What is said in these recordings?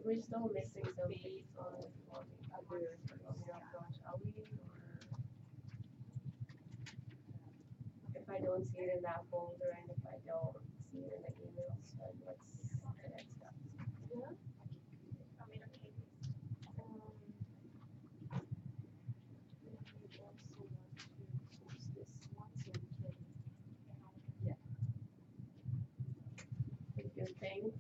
we're still missing some things on the other approach, are we? Or if I don't see it in that folder and if I don't see it in the emails, then what's the next step? Yeah. I mean, okay. We also want to post this one so we can, yeah. If you think,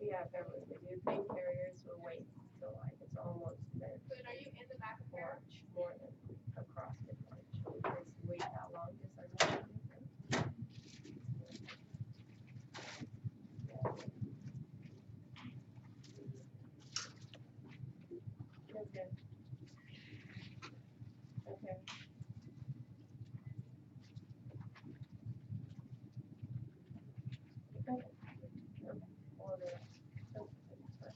yeah, Beverly, if you think carriers will wait till like it's almost mid But are you in the back of March, more than across mid March, will you guys wait that long to start moving? Okay. Okay. Okay. Order. Oh, sorry.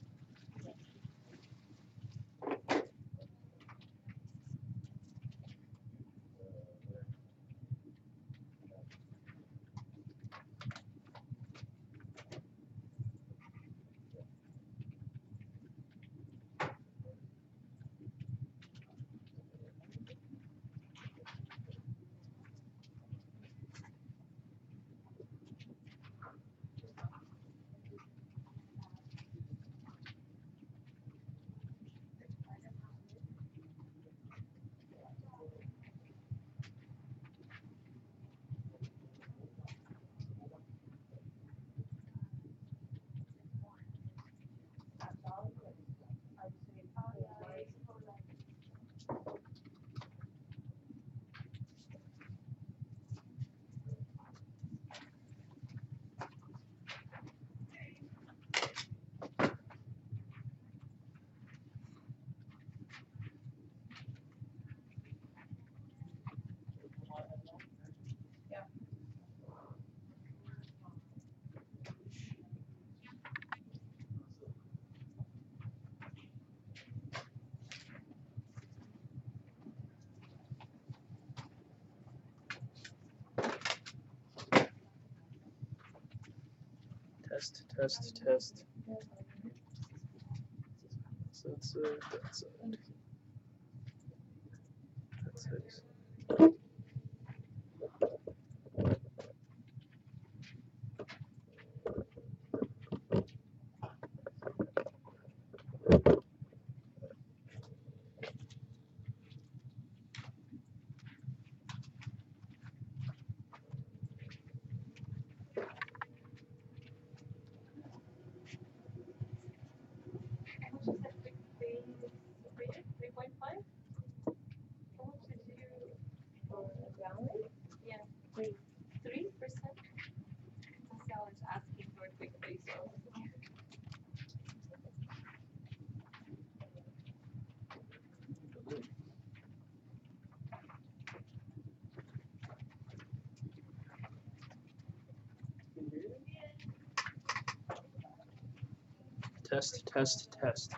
That's all. I'd say yeah. Test, test, test. So that's it. That's it. That's it. How much is that big thing over here? 3.5? How much did you? For a gallon? Yeah. 3. 3%? That's how I was asking for a quick base. Test, test, test.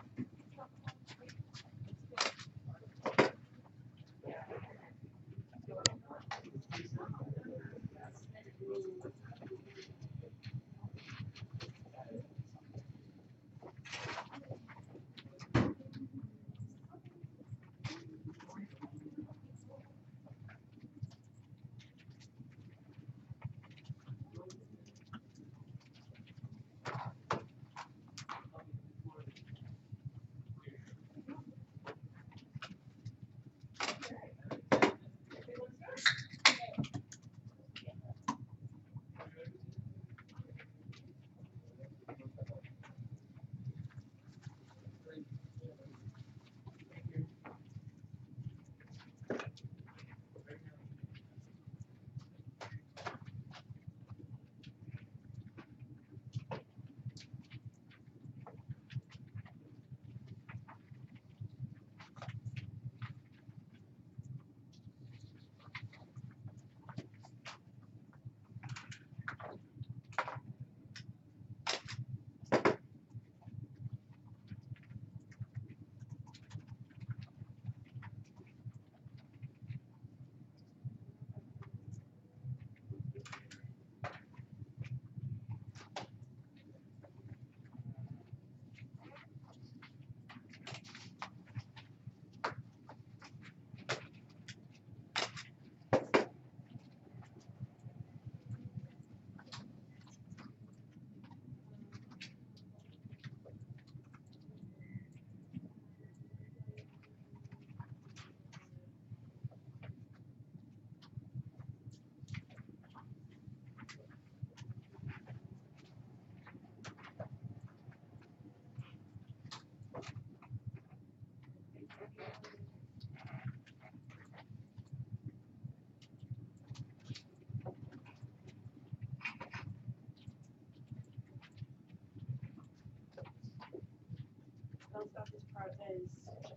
stuff is just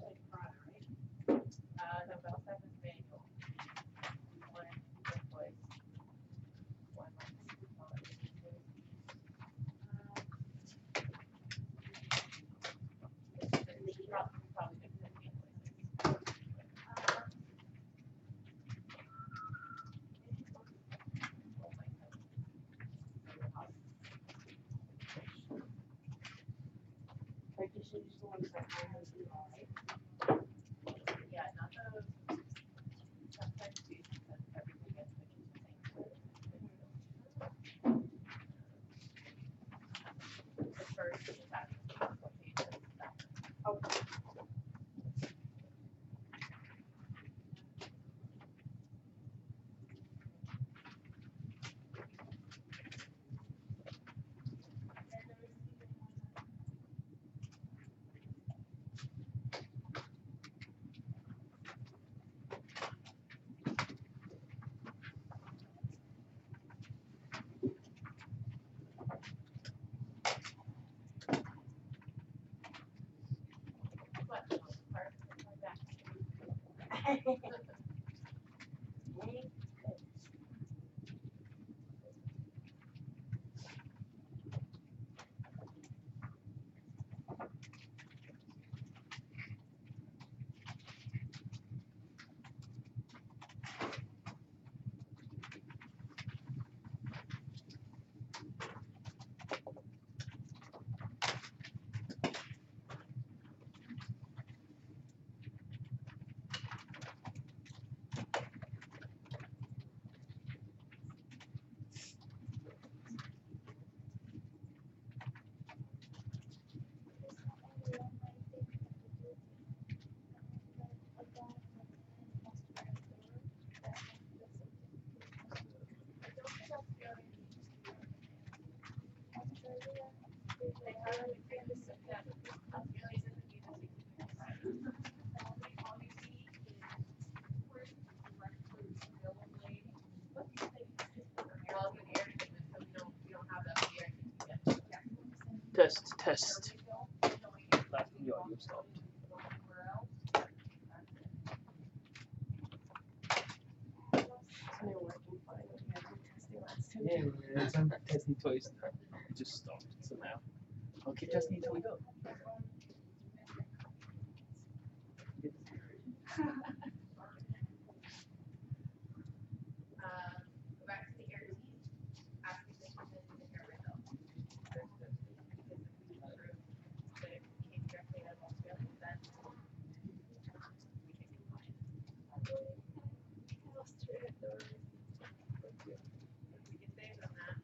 like Prada, right? No, Belfast is manual. One voice. One probably good for the invoices. Like you should just the ones that I have to all right? Yeah, not those. Sometimes do because everything gets switched to the first is having quotations. Okay. But for the most part, it's like that. They haven't been this that Australia doesn't need a well, with air treatment, so we don't have that air treatment yet. Test, test. Last thing you audio stopped. They're working fine. We had some testing last time. Yeah, it's on testing twice now. It just stopped somehow. I'll keep testing until we go. Go back to the air team. Ask if they can send the air window. Because if we prove that it came directly out of Australia, then we can decline. We can save them that.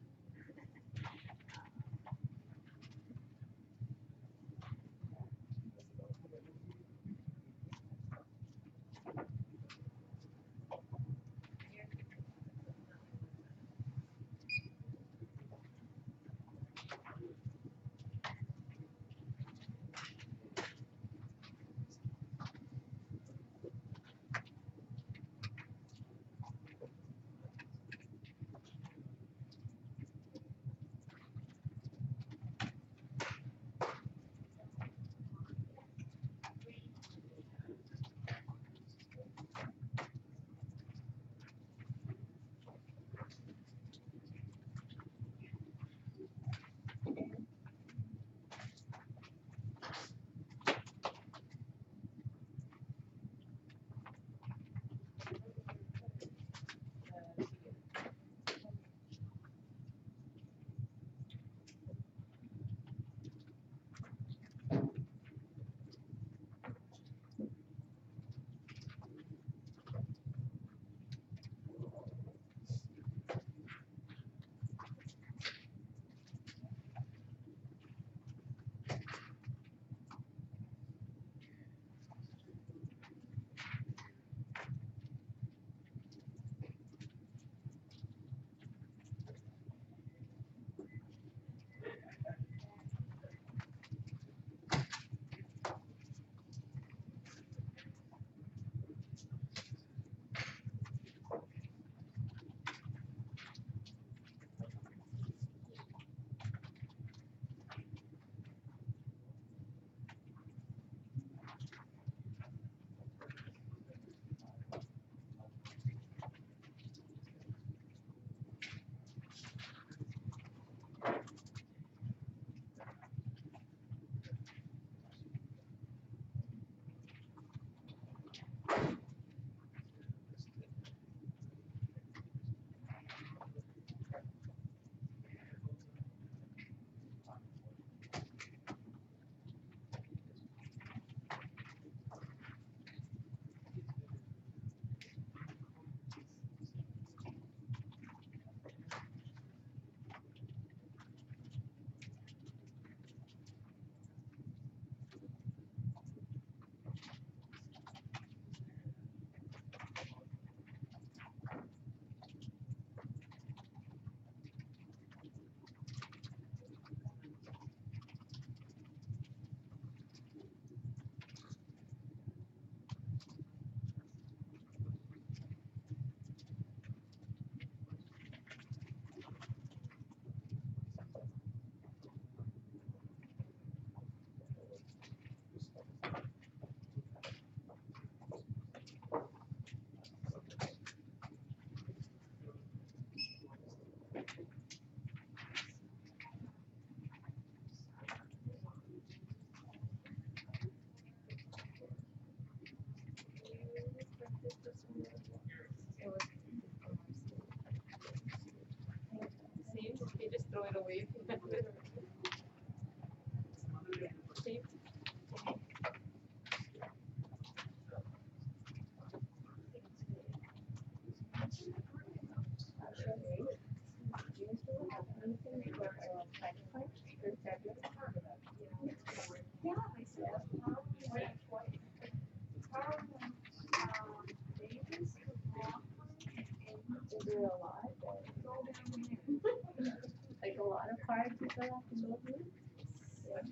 But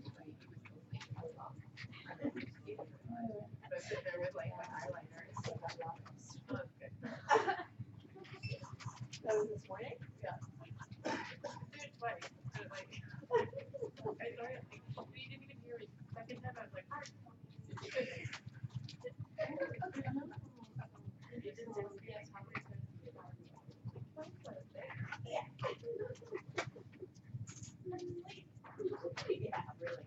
sit there with like my eyeliner. So that was good. That was this morning? Dude, twice. I was like, I started like, you didn't even hear it. Second time I was like, Yeah, really.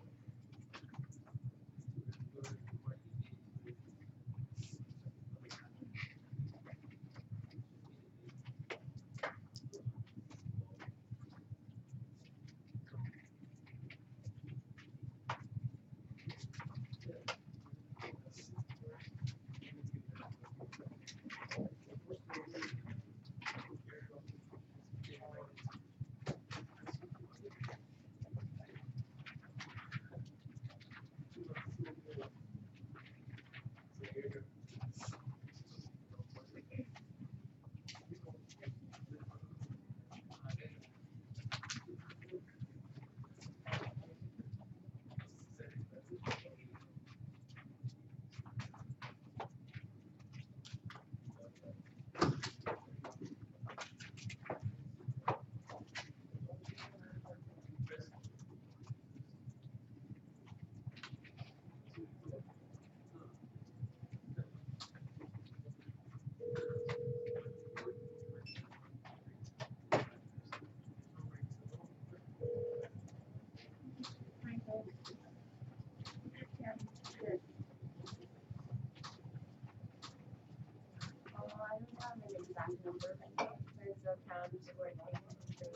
I don't have an exact number, but there's a times where they can do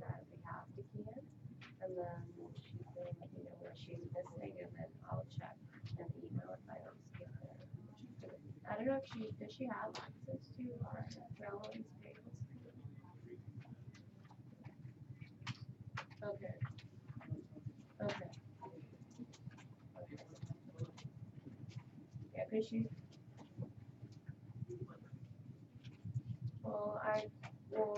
that they have to key in, and then she can, where she's missing, and then I'll check and email if I don't see it there. I don't know if does she have access to our balance payments? Okay. Okay. Yeah, cause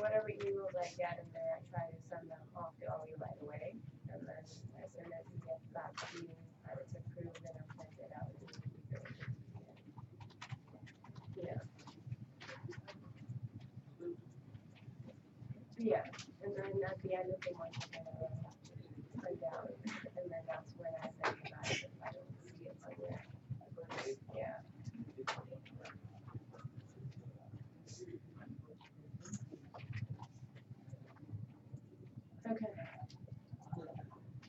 whatever emails I get in there, I try to send them off to Ollie right away. And then as soon as he gets back to you, that it's approved, then I'll send it out. Yeah. Yeah, and then at the end of the month, I'm gonna print out, and then that's when I send you guys if I don't see it somewhere. Yeah. Okay.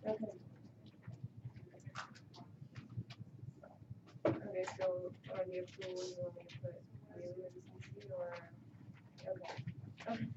Okay. Okay, so on the approval, you want me to put you in CC or? Okay. Okay.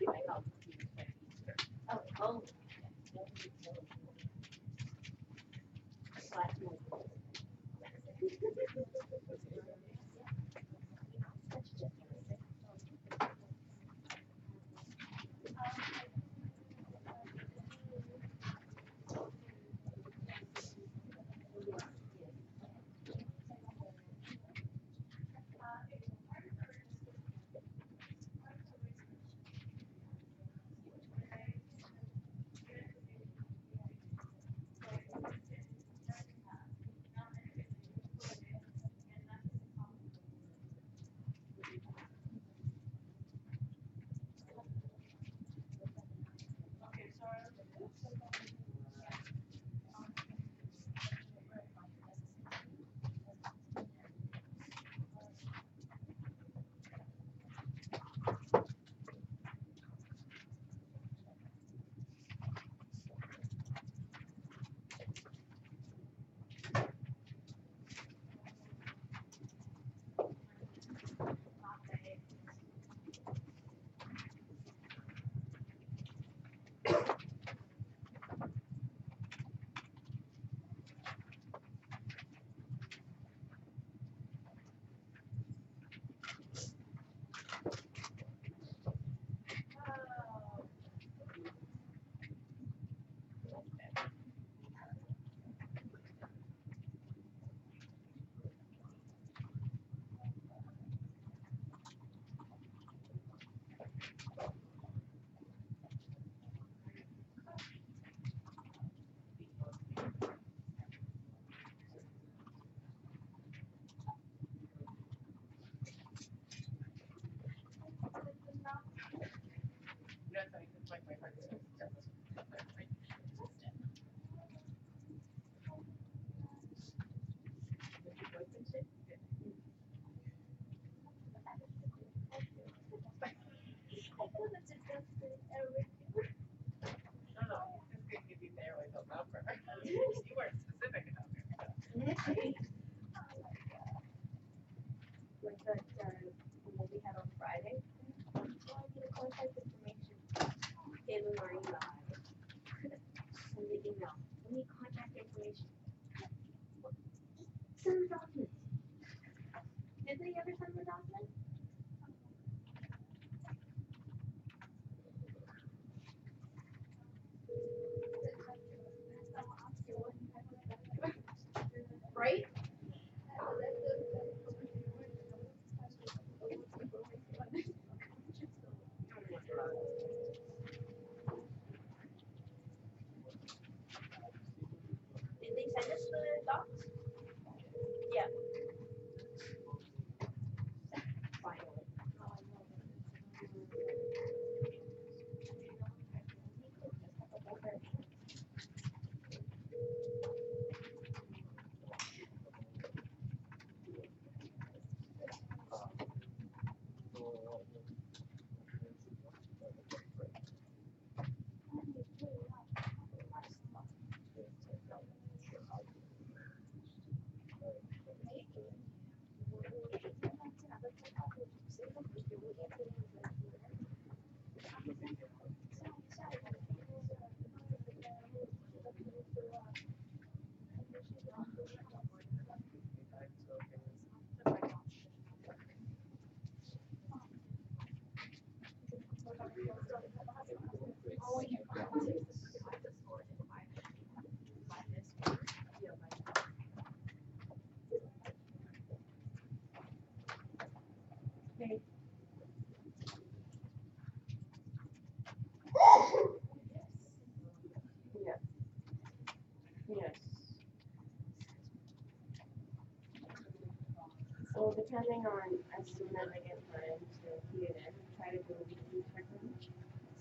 Okay, I'll do that. Oh. that's disgusting. Every No, he's just gonna give you the airway bill number. You weren't specific enough. like that what we had on Friday. Oh, I need a contact information. Ava Marie live. Send the email. We need contact information. Send the document. Did they ever send the document? Right? Did they send us the docs? Yeah. Finally. Okay. Yes. Yes. So depending on as soon as I get time to key it in, try to do a weekly check-in.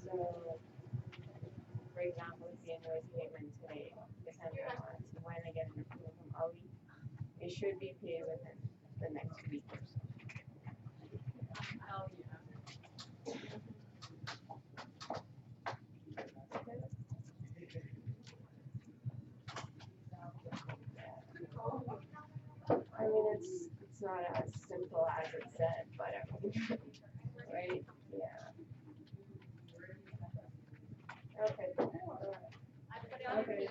So, for example, if the invoice came in today, depending on when I get an approval from Ali, it should be paid within the next week or so. Oh, yeah. I mean, it's not as simple as it said, but I mean, right? Yeah. Okay. Okay.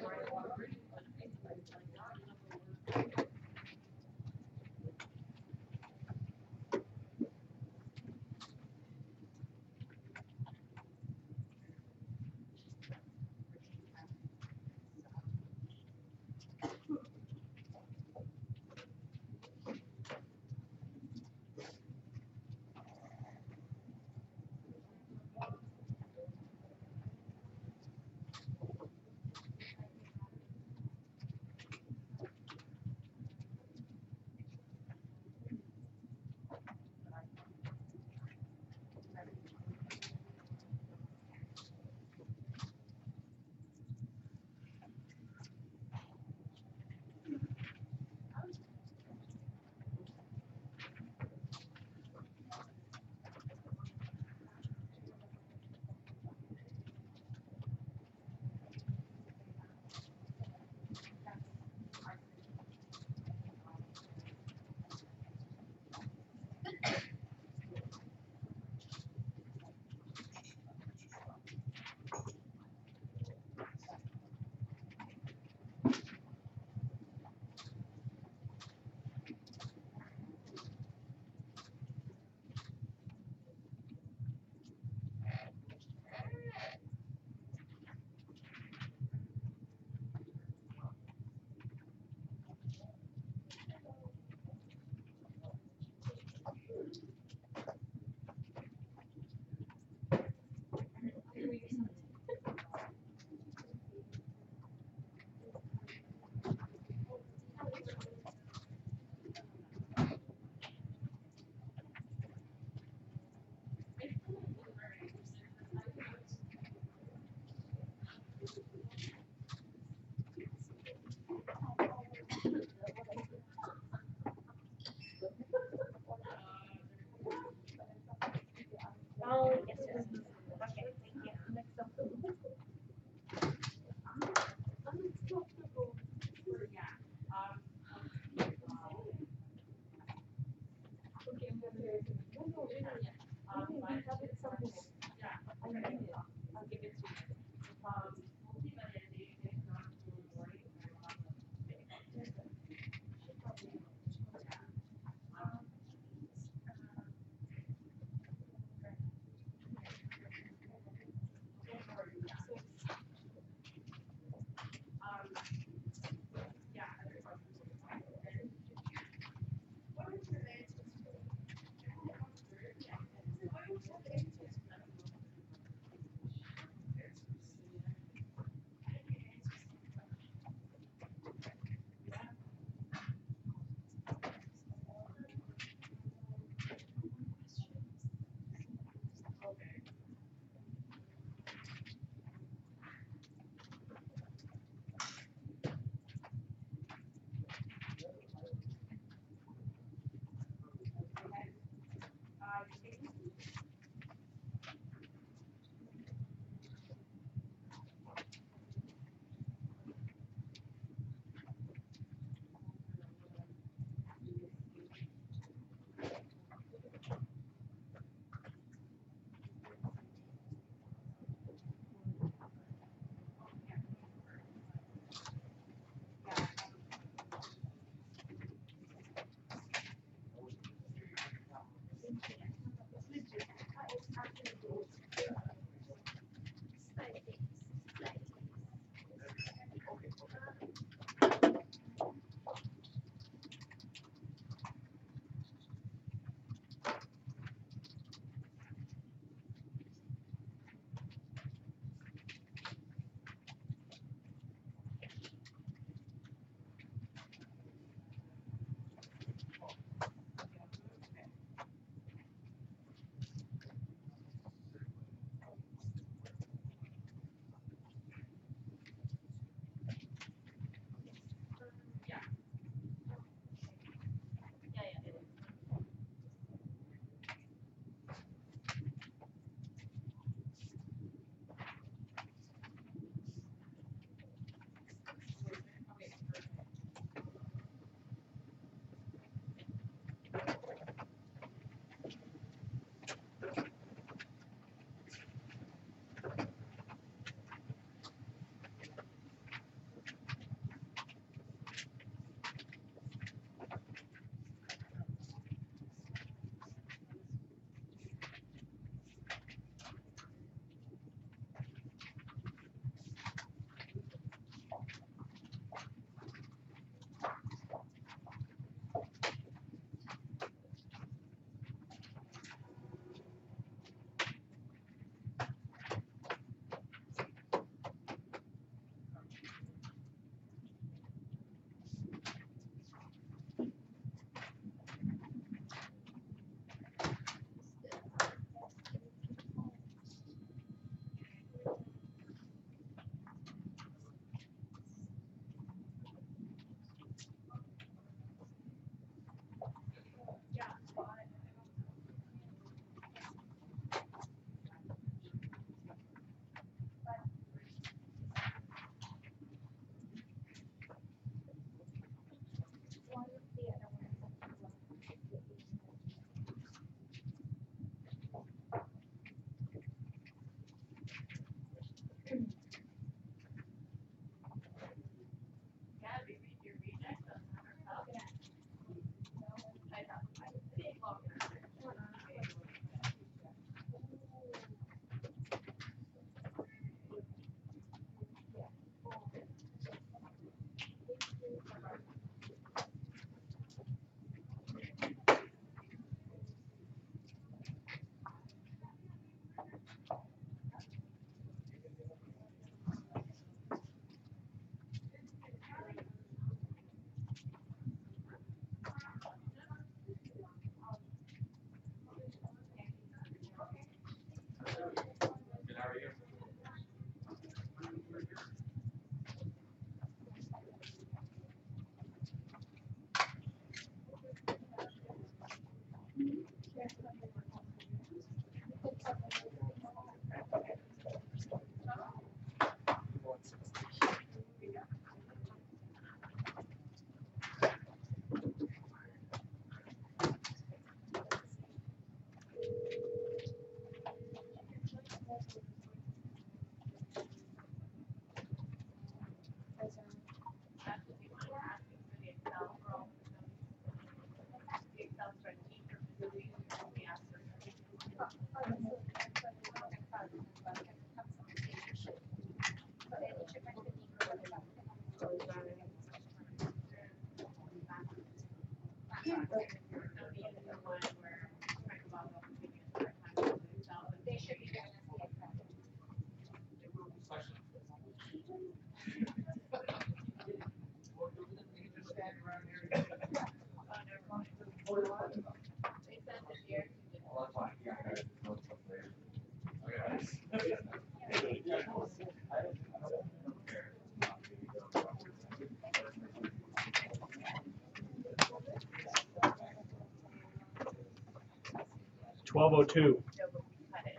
12:02. No, but we cut it.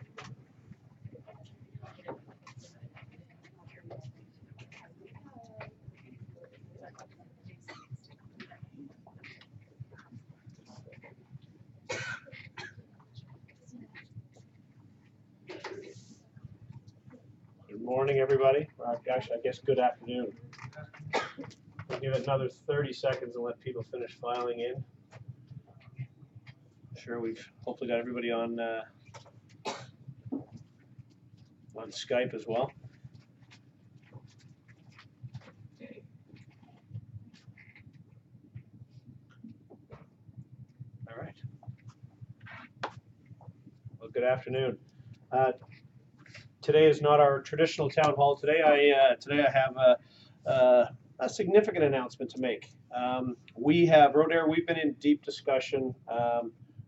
Good morning, everybody. Actually, I guess good afternoon. We'll give it another 30 seconds and let people finish filing in. Sure, we've hopefully got everybody on Skype as well. All right. Well, good afternoon. Today is not our traditional town hall. Today I have a significant announcement to make. We have Rodair. We've been in deep discussion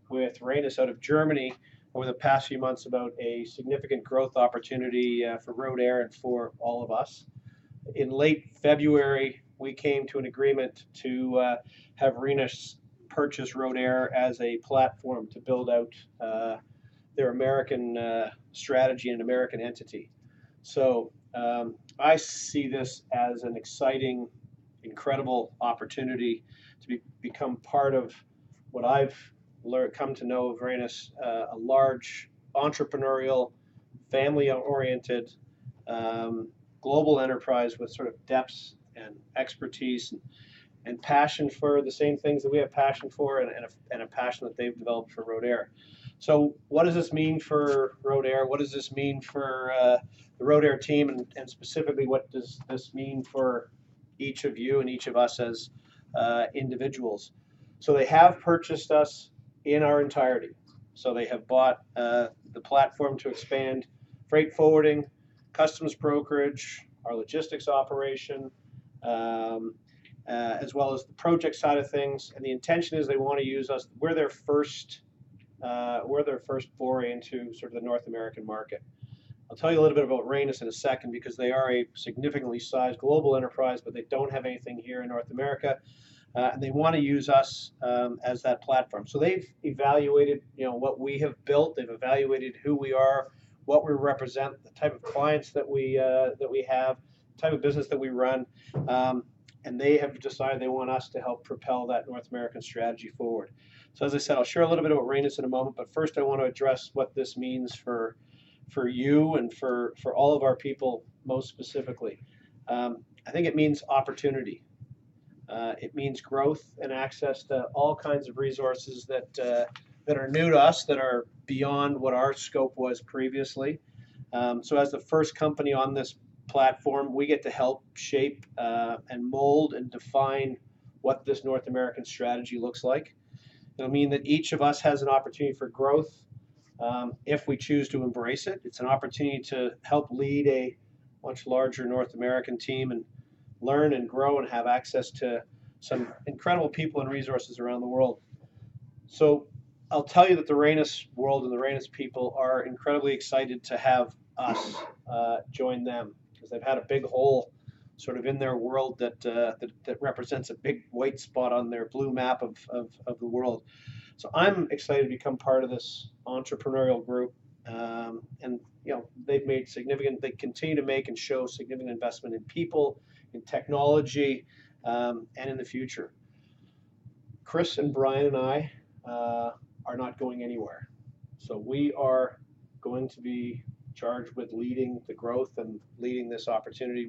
with Rhenus out of Germany over the past few months about a significant growth opportunity for Rodair and for all of us. In late February, we came to an agreement to have Rhenus purchase Rodair as a platform to build out their American strategy and American entity. So I see this as an exciting, incredible opportunity to become part of what I've come to know of Rhenus, a large entrepreneurial, family-oriented, global enterprise with sort of depths and expertise and passion for the same things that we have passion for and a passion that they've developed for Rodair. So what does this mean for Rodair? What does this mean for the Rodair team, and specifically what does this mean for each of you and each of us as individuals? So they have purchased us in our entirety. So they have bought the platform to expand freight forwarding, customs brokerage, our logistics operation, as well as the project side of things. And the intention is they want to use us. We're their first foray into sort of the North American market. I'll tell you a little bit about Rhenus in a second because they are a significantly sized global enterprise, but they don't have anything here in North America, and they want to use us as that platform. So they've evaluated, what we have built. They've evaluated who we are, what we represent, the type of clients that we have, the type of business that we run, and they have decided they want us to help propel that North American strategy forward. So as I said, I'll share a little bit about Rhenus in a moment, but first I want to address what this means for you and for all of our people most specifically. I think it means opportunity. It means growth and access to all kinds of resources that are new to us, that are beyond what our scope was previously. So as the first company on this platform, we get to help shape and mold and define what this North American strategy looks like. It'll mean that each of us has an opportunity for growth if we choose to embrace it. It's an opportunity to help lead a much larger North American team and learn and grow and have access to some incredible people and resources around the world. So I'll tell you that the Rhenus world and the Rhenus people are incredibly excited to have us join them because they've had a big hole sort of in their world that represents a big white spot on their blue map of the world. So I'm excited to become part of this entrepreneurial group, and they've made significant. They continue to make and show significant investment in people, in technology, and in the future. Chris and Brian and I are not going anywhere, so we are going to be charged with leading the growth and leading this opportunity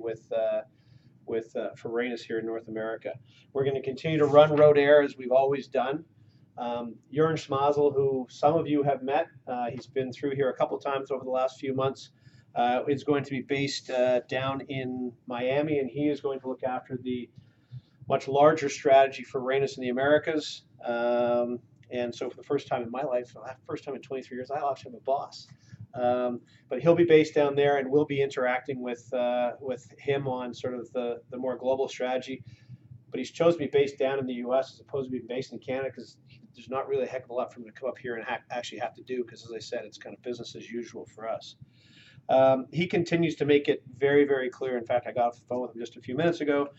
for Rhenus here in North America. We're going to continue to run Rodair as we've always done. Jörn Schmazel, who some of you have met, he's been through here a couple times over the last few months, is going to be based down in Miami, and he is going to look after the much larger strategy for Rhenus in the Americas. And so for the first time in my life, first time in 23 years, I'll actually have a boss. But he'll be based down there, and we'll be interacting with him on sort of the more global strategy. But he's chosen to be based down in the U.S. as opposed to being based in Canada because there's not really a heck of a lot for him to come up here and actually have to do because, as I said, it's kind of business as usual for us. He continues to make it very, very clear. In fact, I got off the phone with him just a few minutes ago.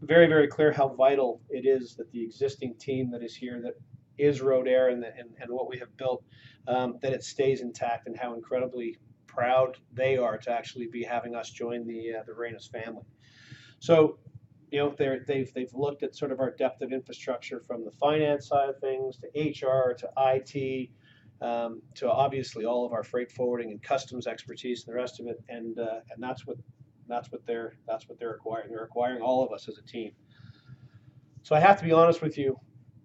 Very, very clear how vital it is that the existing team that is here, that is Rodair and what we have built, that it stays intact, and how incredibly proud they are to actually be having us join the Reynes family. So, you know, they've looked at sort of our depth of infrastructure from the finance side of things to HR to IT, to obviously all of our freight forwarding and customs expertise and the rest of it, and that's what they're acquiring. They're acquiring all of us as a team. So I have to be honest with you.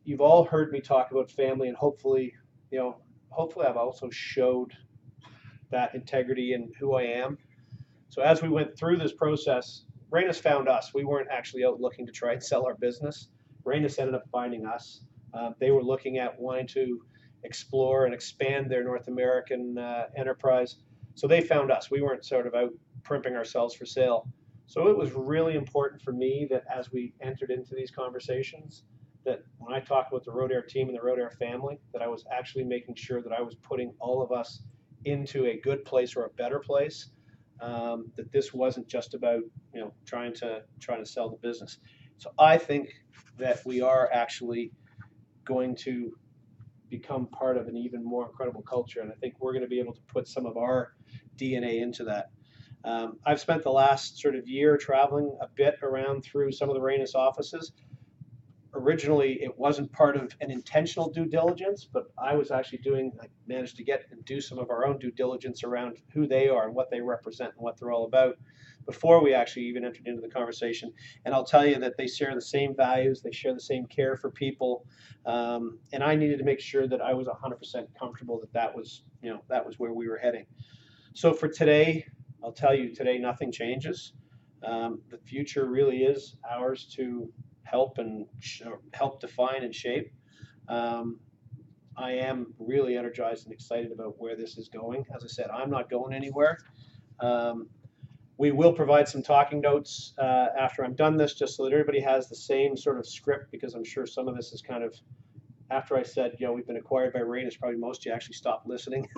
You've all heard me talk about family, and hopefully I've also showed that integrity in who I am. So as we went through this process, Reynes found us. We weren't actually out looking to try and sell our business. Reynes ended up finding us. They were looking at wanting to explore and expand their North American enterprise. So they found us. We weren't sort of out primping ourselves for sale. So it was really important for me that as we entered into these conversations, that when I talked with the Rodair team and the Rodair family, that I was actually making sure that I was putting all of us into a good place or a better place. That this wasn't just about trying to sell the business. So I think that we are actually going to become part of an even more incredible culture, and I think we're going to be able to put some of our DNA into that. I've spent the last sort of year traveling a bit around through some of the Reynes offices. Originally, it wasn't part of an intentional due diligence, but I managed to get and do some of our own due diligence around who they are and what they represent and what they're all about before we actually even entered into the conversation. And I'll tell you that they share the same values, they share the same care for people, and I needed to make sure that I was 100% comfortable that was where we were heading. So for today, I'll tell you today, nothing changes. The future really is ours to help define and shape. I am really energized and excited about where this is going. As I said, I'm not going anywhere. We will provide some talking notes after I'm done this, just so that everybody has the same sort of script, because I'm sure some of this is kind of, after I said, we've been acquired by Reynes, probably most of you actually stopped listening.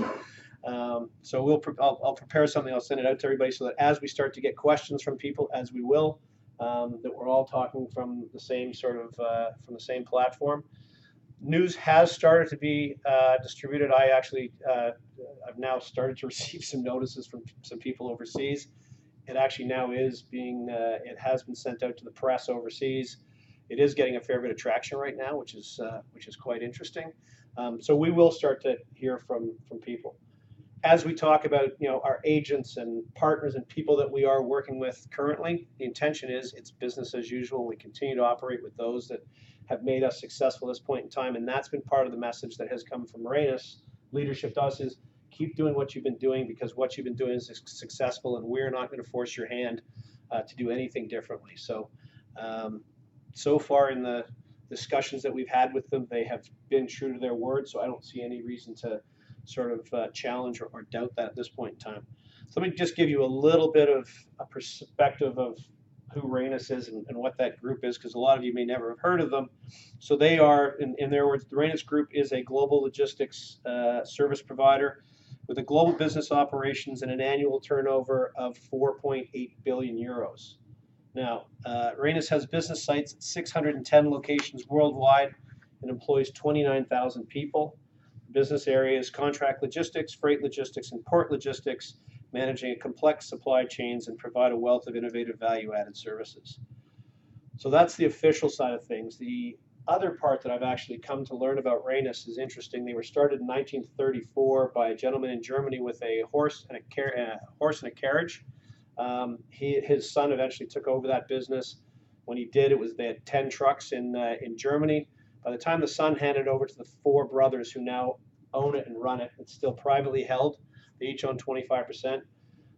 So I'll prepare something, I'll send it out to everybody, so that as we start to get questions from people, as we will, that we're all talking from the same from the same platform. News has started to be distributed. I've now started to receive some notices from some people overseas. It actually now is it has been sent out to the press overseas. It is getting a fair bit of traction right now, which is quite interesting. So we will start to hear from people. As we talk about our agents and partners and people that we are working with currently, the intention is it's business as usual. We continue to operate with those that have made us successful at this point in time, and that's been part of the message that has come from Reynes leadership to us, is keep doing what you've been doing, because what you've been doing is successful, and we're not going to force your hand to do anything differently. So so far in the discussions that we've had with them, they have been true to their word, so I don't see any reason to sort of challenge or doubt that at this point in time. So let me just give you a little bit of a perspective of who Reynes is and what that group is, because a lot of you may never have heard of them. So they are, in their words, the Reynes Group is a global logistics service provider with a global business operations and an annual turnover of 4.8 billion euros. Now, Reynes has business sites at 610 locations worldwide and employs 29,000 people. Business areas: contract logistics, freight logistics, and port logistics, managing complex supply chains and provide a wealth of innovative value-added services. So that's the official side of things. The other part that I've actually come to learn about Reynes is interesting. They were started in 1934 by a gentleman in Germany with a horse and a carriage. His son eventually took over that business. When he did, they had 10 trucks in Germany. By the time the son handed it over to the 4 brothers who now own it and run it, it's still privately held. They each own 25%.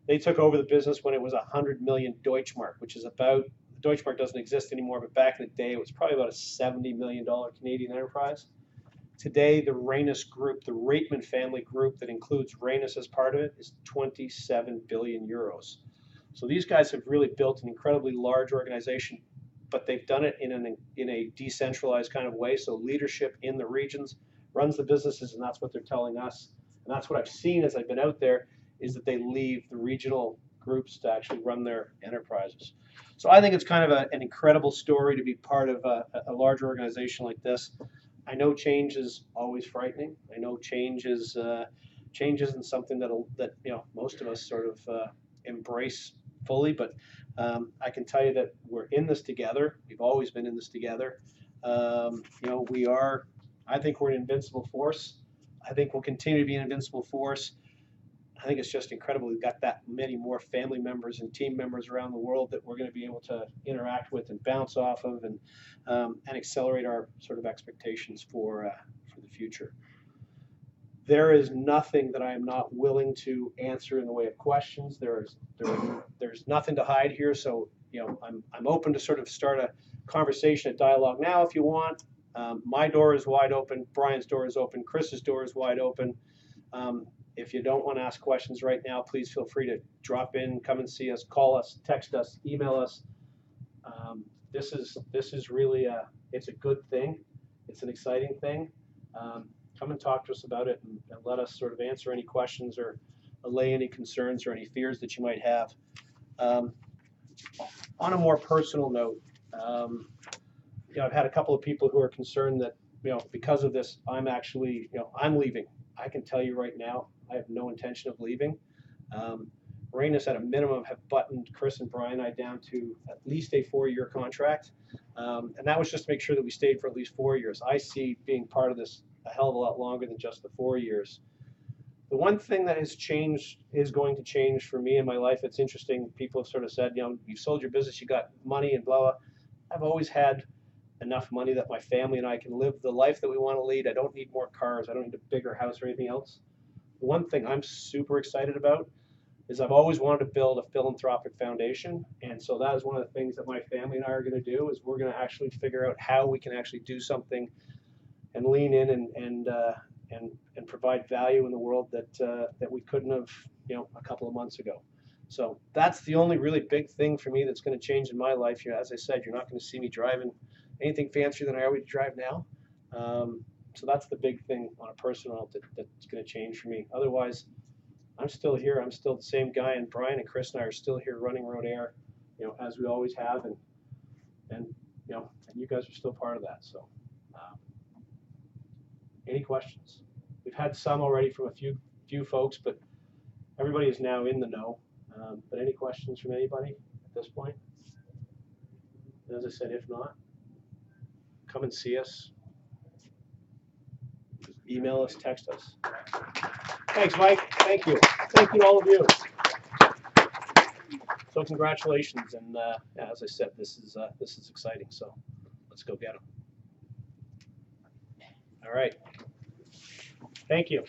They took over the business when it was 100 million Deutschmark, which is about, Deutschmark doesn't exist anymore, but back in the day it was probably about a $70 million Canadian enterprise. Today, the Reynes Group, the Reitman family group that includes Reynes as part of it, is 27 billion euros. So these guys have really built an incredibly large organization, but they've done it in a decentralized kind of way. So leadership in the regions runs the businesses, and that's what they're telling us. And that's what I've seen as I've been out there, is that they leave the regional groups to actually run their enterprises. So I think it's kind of an incredible story to be part of a large organization like this. I know change is always frightening. I know change isn't something that most of us sort of embrace fully. But I can tell you that we're in this together. We've always been in this together. We are. I think we're an invincible force. I think we'll continue to be an invincible force. I think it's just incredible. We've got that many more family members and team members around the world that we're going to be able to interact with and bounce off of, and accelerate our sort of expectations for the future. There is nothing that I am not willing to answer in the way of questions. There's nothing to hide here. So I'm open to sort of start a conversation, a dialogue now if you want. My door is wide open. Brian's door is open. Chris's door is wide open. If you don't want to ask questions right now, please feel free to drop in, come and see us, call us, text us, email us. This is really it's a good thing. It's an exciting thing. Come and talk to us about it, and let us sort of answer any questions or allay any concerns or any fears that you might have. On a more personal note, I've had a couple of people who are concerned that because of this, I'm actually I'm leaving. I can tell you right now, I have no intention of leaving. Rainis at a minimum have buttoned Chris and Brian and I down to at least a 4-year contract, and that was just to make sure that we stayed for at least 4 years. I see being part of this a hell of a lot longer than just the 4 years. The one thing that has changed, is going to change for me in my life. It's interesting. People have sort of said, you've sold your business, you got money and blah, blah. I've always had enough money that my family and I can live the life that we want to lead. I don't need more cars. I don't need a bigger house or anything else. The one thing I'm super excited about is I've always wanted to build a philanthropic foundation. And so that is one of the things that my family and I are going to do, is we're going to actually figure out how we can actually do something and lean in and provide value in the world that we couldn't have, a couple of months ago. So that's the only really big thing for me that's going to change in my life. As I said, you're not going to see me driving anything fancier than I already drive now. So that's the big thing on a personal note that's going to change for me. Otherwise, I'm still here. I'm still the same guy, and Brian and Chris and I are still here running Rodair, as we always have, and you guys are still part of that. So, any questions? We've had some already from a few folks, but everybody is now in the know. But any questions from anybody at this point? And as I said, if not, come and see us. Email us, text us. Thanks, Mike. Thank you. Thank you to all of you. So congratulations, and as I said, this is exciting. So let's go get them. All right. Thank you.